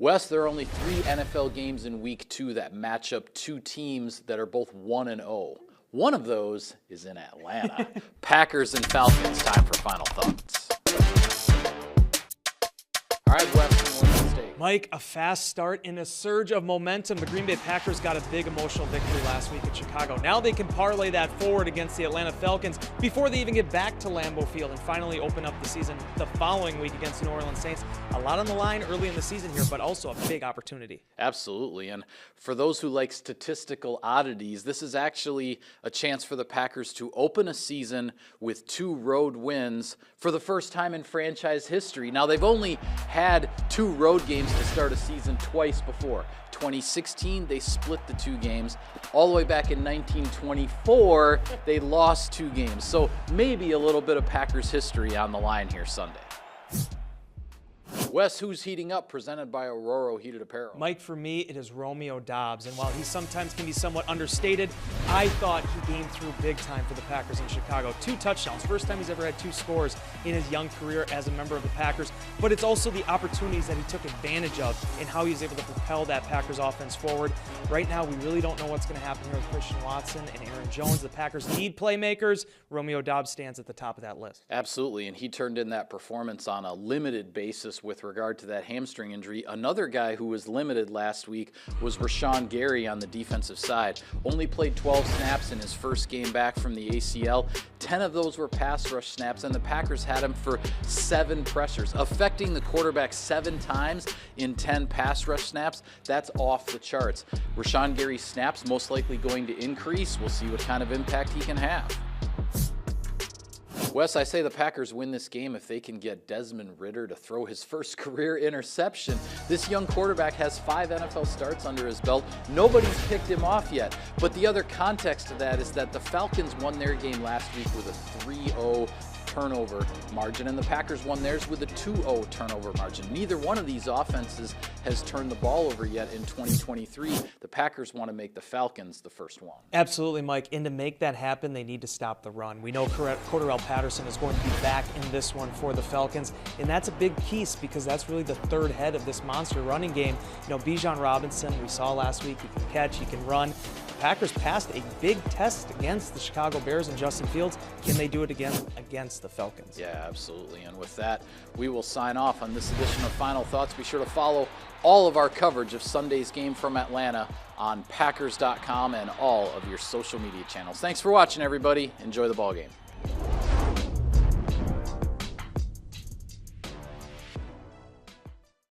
Wes, there are only 3 NFL games in Week 2 that match up 2 teams that are both 1-0. One of those is in Atlanta. Packers and Falcons. Time for final thoughts. All right, Wes, what's the stake? Mike, a fast start and a surge of momentum. The Green Bay Packers got a big emotional victory last week in Chicago. Now they can parlay that forward against the Atlanta Falcons before they even get back to Lambeau Field and finally open up the season the following week against the New Orleans Saints. A lot on the line early in the season here, but also a big opportunity. Absolutely, and for those who like statistical oddities, this is actually a chance for the Packers to open a season with 2 road wins for the first time in franchise history. Now, they've only had 2 road games to start a season twice before. 2016, they split the 2 games. All the way back in 1924, they lost 2 games. So maybe a little bit of Packers history on the line here Sunday. Wes, who's heating up? Presented by Aurora Heated Apparel. Mike, for me, it is Romeo Doubs. And while he sometimes can be somewhat understated, I thought he came through big time for the Packers in Chicago. 2 touchdowns. First time he's ever had 2 scores in his young career as a member of the Packers. But it's also the opportunities that he took advantage of and how he was able to propel that Packers offense forward. Right now, we really don't know what's going to happen here with Christian Watson and Aaron Jones. The Packers need playmakers. Romeo Doubs stands at the top of that list. Absolutely, and he turned in that performance on a limited basis with regard to that hamstring injury. Another guy who was limited last week was Rashawn Gary on the defensive side. Only played 12 snaps in his first game back from the ACL. 10 of those were pass rush snaps, and the Packers had him for 7 pressures, affecting the quarterback 7 times in 10 pass rush snaps. That's off the charts. Rashawn Gary's snaps most likely going to increase. We'll see what kind of impact he can have. Wes, I say the Packers win this game if they can get Desmond Ridder to throw his first career interception. This young quarterback has 5 NFL starts under his belt. Nobody's picked him off yet. But the other context to that is that the Falcons won their game last week with a 3-0 turnover margin, and the Packers won theirs with a 2-0 turnover margin. Neither one of these offenses has turned the ball over yet in 2023. The Packers want to make the Falcons the first one. Absolutely, Mike. And to make that happen, they need to stop the run. We know Cordarrelle Patterson is going to be back in this one for the Falcons, and that's a big piece because that's really the third head of this monster running game. You know, Bijan Robinson, we saw last week, he can catch, he can run. The Packers passed a big test against the Chicago Bears and Justin Fields. Can they do it again against the Falcons? Yeah, absolutely. And with that, we will sign off on this edition of Final Thoughts. Be sure to follow all of our coverage of Sunday's game from Atlanta on Packers.com and all of your social media channels. Thanks for watching, everybody. Enjoy the ball game.